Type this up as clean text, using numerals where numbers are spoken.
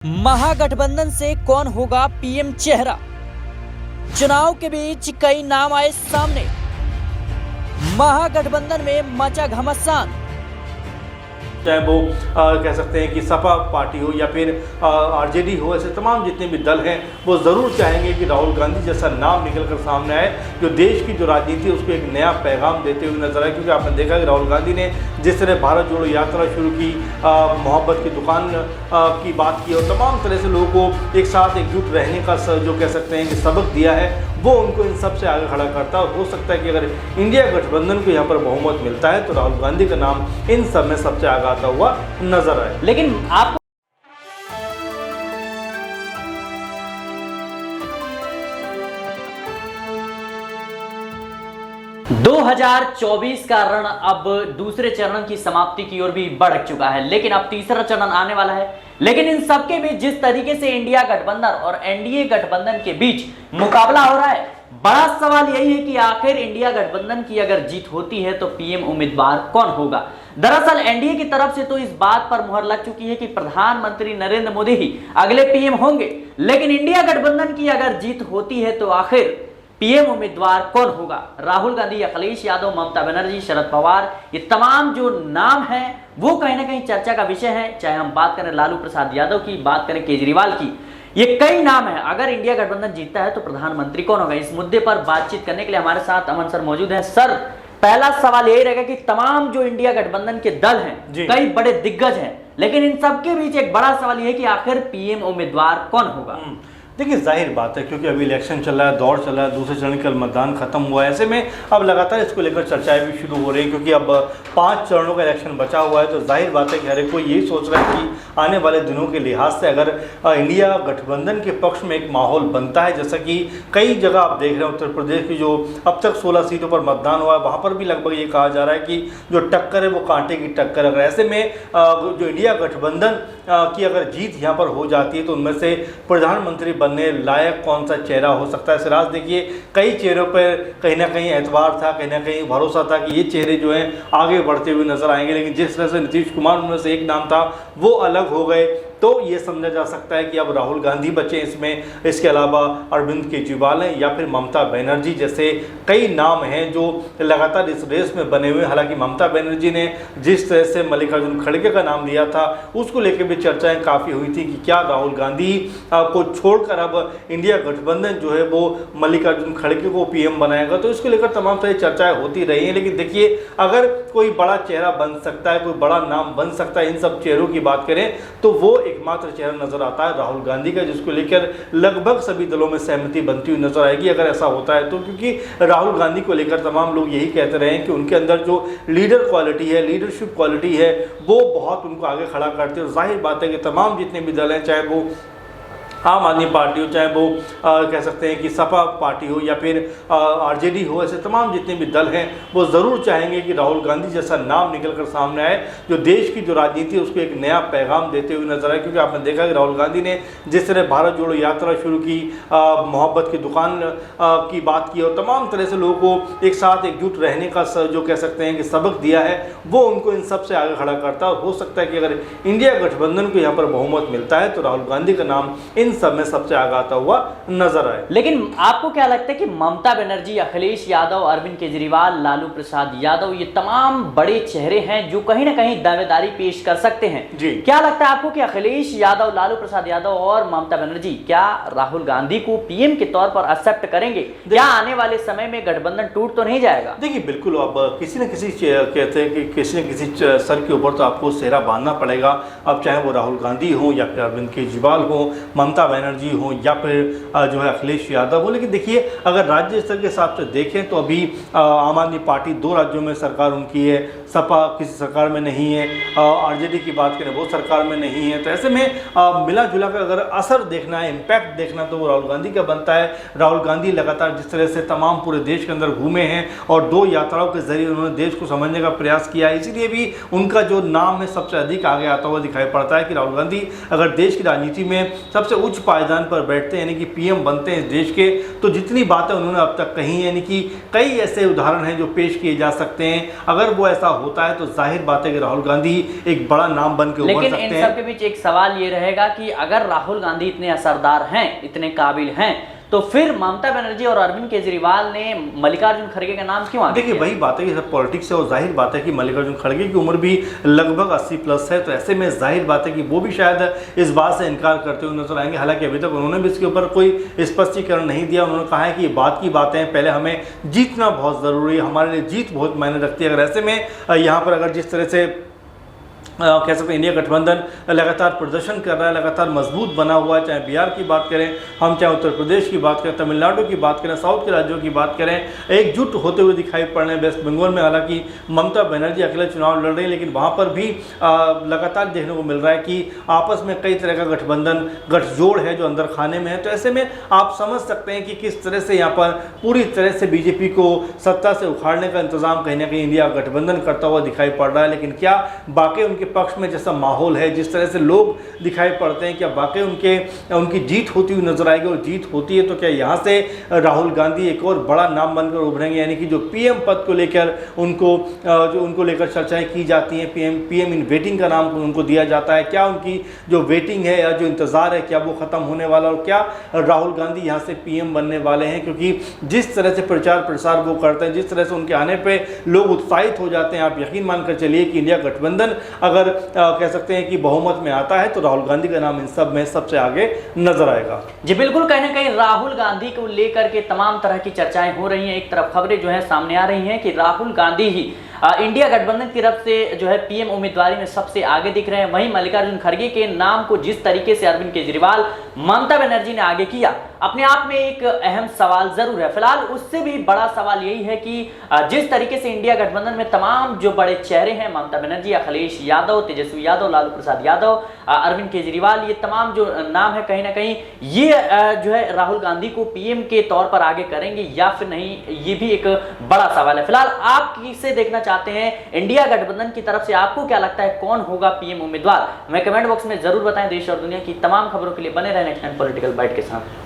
महागठबंधन से कौन होगा पीएम चेहरा? चुनाव के बीच कई नाम आए सामने। महागठबंधन में मचा घमासान। चाहे वो कह सकते हैं कि सपा पार्टी हो या फिर आरजेडी हो, ऐसे तमाम जितने भी दल हैं वो ज़रूर चाहेंगे कि राहुल गांधी जैसा नाम निकल कर सामने आए जो देश की जो राजनीति है उसको एक नया पैगाम देते हुए नजर आए। क्योंकि आपने देखा कि राहुल गांधी ने जिस तरह भारत जोड़ो यात्रा शुरू की, मोहब्बत की दुकान की बात की और तमाम तरह से लोगों को एक साथ एकजुट रहने का जो कह सकते हैं कि सबक दिया है, वो उनको इन सब से आगे खड़ा करता है। और हो सकता है कि अगर इंडिया गठबंधन को यहाँ पर बहुमत मिलता है तो राहुल गांधी का नाम इन सब में सबसे आगे आता हुआ नजर आए। लेकिन आप 2024 का रण अब दूसरे चरण की समाप्ति की ओर भी बढ़ चुका है, लेकिन अब तीसरा चरण आने वाला है। लेकिन इन सबके बीच जिस तरीके से इंडिया गठबंधन और एनडीए गठबंधन के बीच मुकाबला हो रहा है, बड़ा सवाल यही है कि आखिर इंडिया गठबंधन की अगर जीत होती है तो पीएम उम्मीदवार कौन होगा। दरअसल एनडीए की तरफ से तो इस बात पर मुहर लग चुकी है कि प्रधानमंत्री नरेंद्र मोदी ही अगले पीएम होंगे, लेकिन इंडिया गठबंधन की अगर जीत होती है तो आखिर पीएम उम्मीदवार कौन होगा? राहुल गांधी, अखिलेश यादव, ममता बनर्जी, शरद पवार, ये तमाम जो नाम हैं वो कहीं ना कहीं चर्चा का विषय है। चाहे हम बात करें लालू प्रसाद यादव की, बात करें केजरीवाल की, ये कई नाम है। अगर इंडिया गठबंधन जीतता है तो प्रधानमंत्री कौन होगा? इस मुद्दे पर बातचीत करने के लिए हमारे साथ अमन सर मौजूद हैं। सर, पहला सवाल यही रहेगा कि तमाम जो इंडिया गठबंधन के दल हैं, कई बड़े दिग्गज हैं, लेकिन इन सबके बीच एक बड़ा सवाल यह है कि आखिर पीएम उम्मीदवार कौन होगा? देखिए, जाहिर बात है क्योंकि अभी इलेक्शन चल रहा है, दौर चल रहा है, दूसरे चरण का मतदान खत्म हुआ है, ऐसे में अब लगातार इसको लेकर चर्चाएं भी शुरू हो रही हैं। क्योंकि अब 5 चरणों का इलेक्शन बचा हुआ है तो जाहिर बात है कि हर एक कोई यही सोच रहा है कि आने वाले दिनों के लिहाज से अगर इंडिया गठबंधन के पक्ष में एक माहौल बनता है, जैसा कि कई जगह आप देख रहे हैं, उत्तर प्रदेश की जो अब तक 16 सीटों पर मतदान हुआ है वहाँ पर भी लगभग ये कहा जा रहा है कि जो टक्कर है वो कांटे की टक्कर। अगर ऐसे में जो इंडिया गठबंधन की अगर जीत यहाँ पर हो जाती है तो उनमें से प्रधानमंत्री बनने लायक कौन सा चेहरा हो सकता है? सिराज, देखिए कई चेहरों पर कहीं ना कहीं एतबार था, कहीं ना कहीं भरोसा था कि ये चेहरे जो हैं आगे बढ़ते हुए नजर आएंगे, लेकिन जिस तरह से नीतीश कुमार उनमें से एक नाम था वो अलग हो गए तो ये समझा जा सकता है कि अब राहुल गांधी बचे इसमें। इसके अलावा अरविंद केजरीवाल हैं या फिर ममता बनर्जी जैसे कई नाम हैं जो लगातार इस रेस में बने हुए। हालांकि ममता बनर्जी ने जिस तरह से मल्लिकार्जुन खड़गे का नाम लिया था उसको लेकर भी चर्चाएं काफ़ी हुई थी कि क्या राहुल गांधी को छोड़कर अब इंडिया गठबंधन जो है वो मल्लिकार्जुन खड़गे को पीएम बनाएगा, तो इसको लेकर तमाम सारी चर्चाएँ होती रही हैं। लेकिन देखिए, अगर कोई बड़ा चेहरा बन सकता है, कोई बड़ा नाम बन सकता है, इन सब चेहरों की बात करें तो वो एकमात्र चेहरा नजर आता है राहुल गांधी का, जिसको लेकर लगभग सभी दलों में सहमति बनती हुई नजर आएगी अगर ऐसा होता है तो। क्योंकि राहुल गांधी को लेकर तमाम लोग यही कहते रहे हैं कि उनके अंदर जो लीडर क्वालिटी है, लीडरशिप क्वालिटी है, वो बहुत उनको आगे खड़ा करती है। और जाहिर बात है कि तमाम जितने भी दल हैं, चाहे वो आम आदमी पार्टी हो, चाहे वो कह सकते हैं कि सपा पार्टी हो या फिर आरजेडी हो, ऐसे तमाम जितने भी दल हैं वो ज़रूर चाहेंगे कि राहुल गांधी जैसा नाम निकल कर सामने आए जो देश की जो राजनीति है उसको एक नया पैगाम देते हुए नजर आए। क्योंकि आपने देखा कि राहुल गांधी ने जिस तरह भारत जोड़ो यात्रा शुरू की, मोहब्बत की दुकान की बात की और तमाम तरह से लोगों को एक साथ एकजुट रहने का जो कह सकते हैं कि सबक दिया है, वो उनको इन सब से आगे खड़ा करता है। और हो सकता है कि अगर इंडिया गठबंधन को यहाँ पर बहुमत मिलता है तो राहुल गांधी का नाम इन सब में सबसे आगे आता हुआ नजर आए। लेकिन आपको क्या लगता है कि ममता बनर्जी, अखिलेश यादव, अरविंद केजरीवाल, लालू प्रसाद यादव, ये तमाम बड़े चेहरे हैं जो कहीं ना कहीं दावेदारी पेश कर सकते हैं जी? क्या लगता है आपको कि अखिलेश यादव, लालू प्रसाद यादव और ममता बनर्जी क्या राहुल गांधी को पीएम के तौर पर एक्सेप्ट करेंगे? क्या आने वाले समय में गठबंधन टूट तो नहीं जाएगा? देखिए, बिल्कुल, अब किसी न किसी कहते हैं कि किसी न किसी सर के ऊपर तो आपको सेहरा बांधना पड़ेगा। अब चाहे वो राहुल गांधी हो या फिर अरविंद केजरीवाल हो, ममता बनर्जी हो या फिर जो है अखिलेश यादव हो। लेकिन देखिए, अगर राज्य स्तर के हिसाब से देखें तो अभी आम आदमी पार्टी 2 राज्यों में सरकार उनकी है, सपा किसी सरकार में नहीं है, आरजेडी की बात करें वो सरकार में नहीं है। तो ऐसे में मिला जुला कर अगर असर देखना है, इम्पैक्ट देखना, तो वो राहुल गांधी का बनता है। राहुल गांधी लगातार जिस तरह से तमाम पूरे देश के अंदर घूमे हैं और 2 यात्राओं के जरिए उन्होंने देश को समझने का प्रयास किया है, इसीलिए भी उनका जो नाम है सबसे अधिक आगे आता हुआ दिखाई पड़ता है कि राहुल गांधी अगर देश की राजनीति में सबसे उच्च पायदान पर बैठते हैं, यानी कि पीएम बनते हैं इस देश के, तो जितनी बातें उन्होंने अब तक कही, यानी कि कई ऐसे उदाहरण हैं जो पेश किए जा सकते हैं। अगर वो ऐसा होता है तो जाहिर बात है कि राहुल गांधी एक बड़ा नाम बन के उभर सकते हैं। लेकिन इन सब के बीच एक सवाल ये रहेगा कि अगर राहुल गांधी इतने असरदार हैं, इतने काबिल हैं, तो फिर ममता बनर्जी और अरविंद केजरीवाल ने मल्लिकार्जुन खड़गे का नाम क्यों आगे? देखिए, वही बात है कि सब पॉलिटिक्स है और जाहिर बात है कि मल्लिकार्जुन खड़गे की उम्र भी लगभग 80 प्लस है, तो ऐसे में जाहिर बात है कि वो भी शायद इस बात से इनकार करते हुए नजर आएंगे। हालांकि अभी तक उन्होंने भी इसके ऊपर कोई स्पष्टीकरण नहीं दिया। उन्होंने कहा है कि ये बात की बातें हैं, पहले हमें जीतना बहुत ज़रूरी है, हमारे लिए जीत बहुत मायने रखती है। अगर ऐसे में यहाँ पर अगर जिस तरह से कह सकते हैं इंडिया गठबंधन लगातार प्रदर्शन कर रहा है, लगातार मजबूत बना हुआ है, चाहे बिहार की बात करें हम, चाहे उत्तर प्रदेश की बात करें, तमिलनाडु की बात करें, साउथ के राज्यों की बात करें, एकजुट होते हुए दिखाई पड़ रहे हैं। वेस्ट बंगाल में हालांकि ममता बनर्जी अकेले चुनाव लड़ रही है, लेकिन वहाँ पर भी लगातार देखने को मिल रहा है कि आपस में कई तरह का गठबंधन, गठजोड़ है जो अंदर खाने में है। तो ऐसे में आप समझ सकते हैं कि किस तरह से यहाँ पर पूरी तरह से बीजेपी को सत्ता से उखाड़ने का इंतजाम कहीं ना कहीं इंडिया गठबंधन करता हुआ दिखाई पड़ रहा है। लेकिन क्या बाकी उनके पक्ष में जैसा माहौल है, जिस तरह से लोग दिखाई पड़ते हैं, क्या वाकई उनकी जीत होती हुई नजर आएगी? और जीत होती है तो क्या यहाँ से राहुल गांधी एक और बड़ा नाम बनकर उभरेंगे? यानी कि जो पीएम पद को लेकर उनको लेकर चर्चाएं की जाती हैं, पीएम इन वेटिंग का नाम उनको दिया जाता है, क्या उनकी जो वेटिंग है या जो इंतजार है क्या वो खत्म होने वाला, और क्या राहुल गांधी यहाँ से पीएम बनने वाले हैं? क्योंकि जिस तरह से प्रचार प्रसार वो करते हैं, जिस तरह से उनके आने पर लोग उत्साहित हो जाते हैं, आप यकीन मानकर चलिए कि इंडिया गठबंधन अगर कह सकते हैं कि बहुमत में आता है तो राहुल गांधी का नाम इन सब में सबसे आगे नजर आएगा। जी बिल्कुल, कहीं ना कहीं राहुल गांधी को लेकर के तमाम तरह की चर्चाएं हो रही हैं। एक तरफ खबरें जो है सामने आ रही हैं कि राहुल गांधी ही इंडिया गठबंधन की तरफ से जो है पीएम उम्मीदवारी में सबसे आगे दिख रहे हैं। वहीं मल्लिकार्जुन खड़गे के नाम को जिस तरीके से अरविंद केजरीवाल, ममता बनर्जी ने आगे किया, अपने आप में एक अहम सवाल जरूर है। फिलहाल उससे भी बड़ा सवाल यही है कि जिस तरीके से इंडिया गठबंधन में तमाम जो बड़े चेहरे हैं, ममता बनर्जी, अखिलेश यादव, तेजस्वी यादव, लालू प्रसाद यादव, अरविंद केजरीवाल, ये तमाम जो नाम है कहीं ना कहीं ये जो है राहुल गांधी को पीएम के तौर पर आगे करेंगे या फिर नहीं, ये भी एक बड़ा सवाल है। फिलहाल आप किसे देखना चाहते हैं इंडिया गठबंधन की तरफ से? आपको क्या लगता है कौन होगा पीएम उम्मीदवार? हमें कमेंट बॉक्स में जरूर बताएं। देश और दुनिया की तमाम खबरों के लिए बने रहें नेक्स्ट टाइम पॉलिटिकल बाइट के साथ।